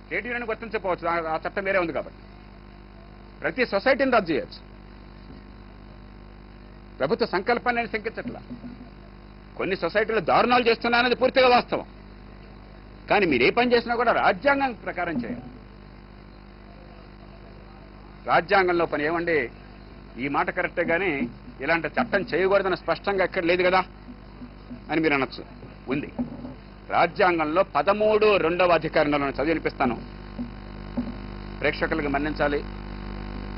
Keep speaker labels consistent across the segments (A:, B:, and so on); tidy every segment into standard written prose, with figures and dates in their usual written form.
A: Trade union వర్తించకపోవచ్చు, ఆ చట్టం వేరే ఉంది కాబట్టి. ప్రతి సొసైటీని రద్దు చేయొచ్చు. ప్రభుత్వ సంకల్పాన్ని నేను శంకించట్లా. కొన్ని సొసైటీలు దారుణాలు చేస్తున్నానది పూర్తిగా వాస్తవం. కానీ మీరు ఏ పని చేసినా కూడా రాజ్యాంగం ప్రకారం చేయాలి. రాజ్యాంగంలో పని ఏమండి, ఈ మాట కరెక్టే కానీ ఇలాంటి చట్టం చేయకూడదని స్పష్టంగా ఎక్కడ లేదు కదా అని మీరు అనొచ్చు. ఉంది. రాజ్యాంగంలో 13 అధికరణలను చదివి వినిపిస్తాను. ప్రేక్షకులకు మన్నించాలి,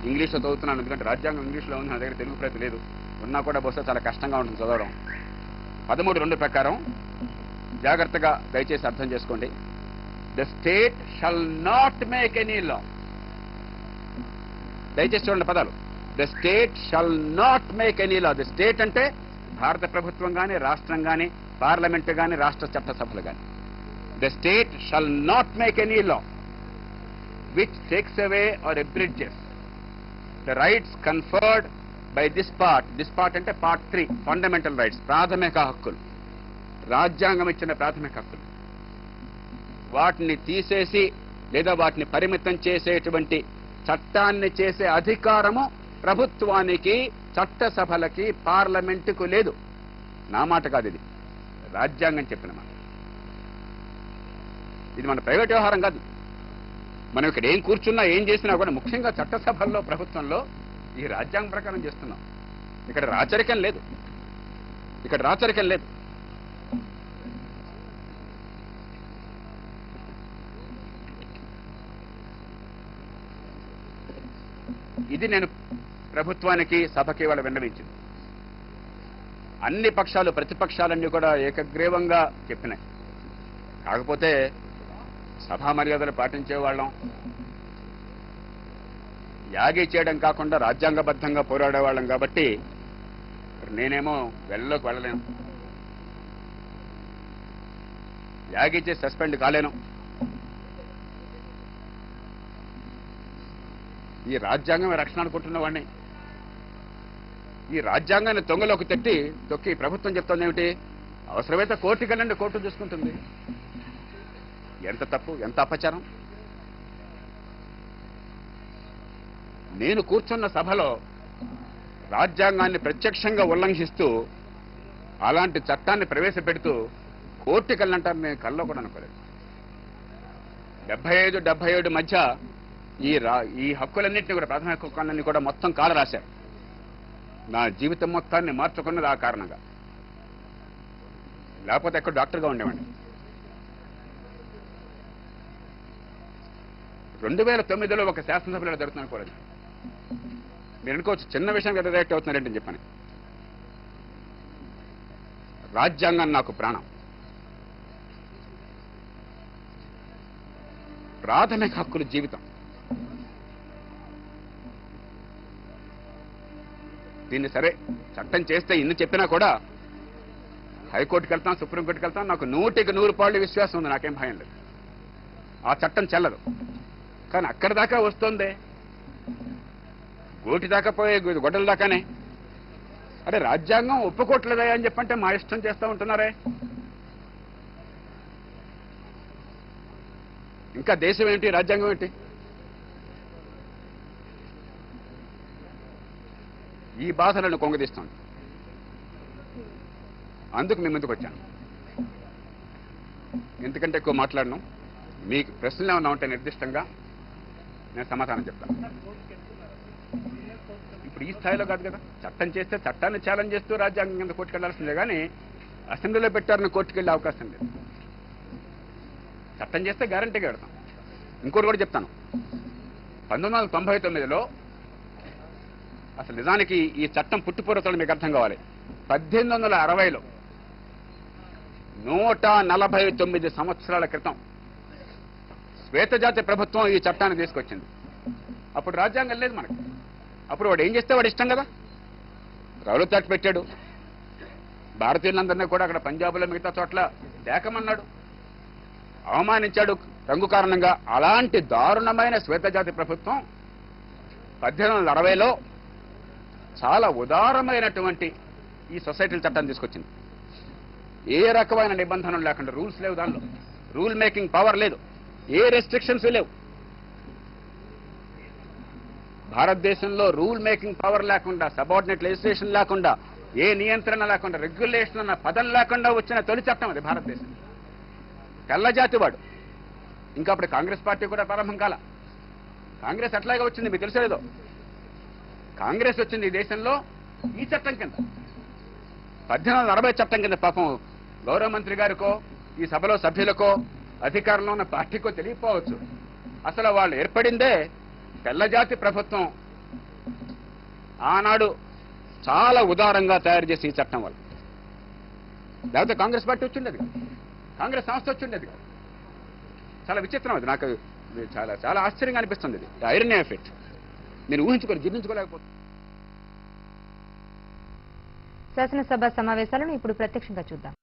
A: ఇంగ్లీష్లో చదువుతున్నాను, ఎందుకంటే రాజ్యాంగం ఇంగ్లీష్లో ఉంది, నా దగ్గర తెలుగు ప్రతి లేదు, ఉన్నా కూడా బహుశా చాలా కష్టంగా ఉంటుంది చదవడం. 13(2) ప్రకారం జాగ్రత్తగా దయచేసి అర్థం చేసుకోండి. The state shall not make any law. దయచేసి చూడండి పదాలు. The state shall not make any law. The state అంటే భారత ప్రభుత్వం కానీ, రాష్ట్రం కానీ, పార్లమెంట్ కానీ, రాష్ట్ర చట్టసభలు కానీ. The state shall not make any law which takes away or abridges the rights conferred by this part అంటే part 3 fundamental rights, ప్రాథమిక హక్కులు, రాజ్యాంగం ఇచ్చిన ప్రాథమిక హక్కులు. వాటిని తీసేసి లేదా వాటిని పరిమితం చేసేటువంటి చట్టాన్ని చేసే అధికారము ప్రభుత్వానికి, చట్టసభలకి, పార్లమెంటుకు లేదు. నా మాట కాదు, ఇది రాజ్యాంగం చెప్పిన మాట. ఇది మన ప్రైవేట్ వ్యవహారం కాదు. మనం ఇక్కడ ఏం కూర్చున్నా ఏం చేసినా కూడా ముఖ్యంగా చట్టసభల్లో, ప్రభుత్వంలో ఈ రాజ్యాంగం ప్రకారం చేస్తున్నాం. ఇక్కడ రాచరికం లేదు. ఇది నేను ప్రభుత్వానికి, సభకి వాళ్ళు విన్నవించింది. అన్ని పక్షాలు, ప్రతిపక్షాలన్నీ కూడా ఏకగ్రీవంగా చెప్పినాయి. కాకపోతే సభా మర్యాదలు పాటించే వాళ్ళం, యాగి చేయడం కాకుండా రాజ్యాంగబద్ధంగా పోరాడేవాళ్ళం కాబట్టి నేనేమో వెళ్ళలోకి వెళ్ళలేను, యాగి చేసి సస్పెండ్ కాలేను. ఈ రాజ్యాంగం రక్షణ అనుకుంటున్న వాడిని, ఈ రాజ్యాంగాన్ని తొంగలోకి తొక్కి ప్రభుత్వం చెప్తుంది ఏమిటి, అవసరమైతే కోర్టుకి వెళ్ళండి, కోర్టు చూసుకుంటుంది. ఎంత తప్పు, ఎంత అపచారం. నేను కూర్చున్న సభలో రాజ్యాంగాన్ని ప్రత్యక్షంగా ఉల్లంఘిస్తూ అలాంటి చట్టాన్ని ప్రవేశపెడుతూ కోర్టుకి వెళ్ళంటారు నేను కల్లో కూడా అనుకోలేదు. 75-77 మధ్య ఈ హక్కులన్నింటినీ కూడా, ప్రాథమిక హక్కులన్నీ కూడా మొత్తం కాల రాశారు. నా జీవితం మొత్తాన్ని మార్చుకున్నది ఆ కారణంగా. లేకపోతే ఎక్కడ డాక్టర్గా ఉండేవాడిని. 2009లో ఒక శాసనసభలో జరుగుతుందని కోరదు. మీరు అనుకోవచ్చు చిన్న విషయం కదా రియాక్ట్ అవుతున్నారేంటని చెప్పని. రాజ్యాంగం నాకు ప్రాణం. ప్రాథమిక హక్కులు జీవితం. దీన్ని సరే చట్టం చేస్తే ఇన్ని చెప్పినా కూడా హైకోర్టుకి వెళ్తాం, సుప్రీంకోర్టుకి వెళ్తాం, నాకు 100% విశ్వాసం ఉంది, నాకేం భయం లేదు. ఆ చట్టం చెల్లదు. కానీ అక్కడి దాకా వస్తుంది, గోటి దాకా పోయే గొడ్డల దాకానే. అరే రాజ్యాంగం ఒప్పుకోవట్లేదా అని చెప్పంటే మా ఇష్టం చేస్తూ ఉంటున్నారే. ఇంకా దేశం ఏంటి, రాజ్యాంగం ఏంటి? ఈ బాధలను కొంగదీస్తాను. అందుకు మీ ముందుకు వచ్చాను. ఎందుకంటే ఎక్కువ మాట్లాడను. మీకు ప్రశ్నలు ఏమన్నా ఉంటే నిర్దిష్టంగా నేను సమాధానం చెప్తాను. ఇప్పుడు ఈ స్థాయిలో కాదు కదా. చట్టం చేస్తే చట్టాన్ని ఛాలెంజ్ చేస్తూ రాజ్యాంగం కింద కోర్టుకు వెళ్లాల్సిందే కానీ అసెంబ్లీలో పెట్టారని కోర్టుకు వెళ్ళే అవకాశం లేదు. చట్టం చేస్తే గ్యారంటీగా పెడతాం. ఇంకోటి కూడా చెప్తాను. 1999లో అసలు నిజానికి ఈ చట్టం పుట్టుపూర్వతలు మీకు అర్థం కావాలి. 1860లో 149 సంవత్సరాల క్రితం శ్వేతజాతి ప్రభుత్వం ఈ చట్టాన్ని తీసుకొచ్చింది. అప్పుడు రాజ్యాంగం లేదు మనకి. అప్పుడు వాడు ఏం చేస్తే వాడు ఇష్టం కదా. రౌలు చాట్ పెట్టాడు. భారతీయులందరినీ కూడా అక్కడ పంజాబ్లో మిగతా చోట్ల దేకమన్నాడు, అవమానించాడు రంగు కారణంగా. అలాంటి దారుణమైన శ్వేతజాతి ప్రభుత్వం 1860లో చాలా ఉదారమైనటువంటి ఈ సొసైటీల చట్టాన్ని తీసుకొచ్చింది. ఏ రకమైన నిబంధనలు లేకుండా, రూల్స్ లేవు, దానిలో రూల్ మేకింగ్ పవర్ లేదు. ఏ రెస్ట్రిక్షన్స్ లేవు. భారతదేశంలో రూల్ మేకింగ్ పవర్ లేకుండా, సబార్డినేట్ లెజిస్లేషన్ లేకుండా, ఏ నియంత్రణ లేకుండా, రెగ్యులేషన్ అన్న పదం లేకుండా వచ్చిన తొలి చట్టం అది భారతదేశం. తెల్లజాతి వాడు. ఇంకా అప్పుడు కాంగ్రెస్ పార్టీ కూడా ప్రారంభం కాల. కాంగ్రెస్ అట్లాగే వచ్చింది, మీకు తెలిసేదో. కాంగ్రెస్ వచ్చింది ఈ దేశంలో ఈ చట్టం కింద, 1840 చట్టం కింద. పాపం గౌరవ మంత్రి గారికో ఈ సభలో సభ్యులకో అధికారంలో ఉన్న పార్టీకో తెలియకపోవచ్చు. అసలు వాళ్ళు ఏర్పడిందే తెల్లజాతి ప్రభుత్వం ఆనాడు చాలా ఉదారంగా తయారు చేసి ఈ చట్టం వల్ల. లేకపోతే కాంగ్రెస్ పార్టీ వచ్చిండేది కాదు, కాంగ్రెస్ సంస్థ వచ్చిండేది కాదు. చాలా విచిత్రం అది. నాకు చాలా చాలా ఆశ్చర్యంగా అనిపిస్తుంది. ఇది ఐరనీ ఆఫ్ ఇట్. నేను జీర్ణించుకోలేకపోతున్నాను.
B: శాసనసభ సమావేశాలను ఇప్పుడు ప్రత్యక్షంగా చూద్దాం.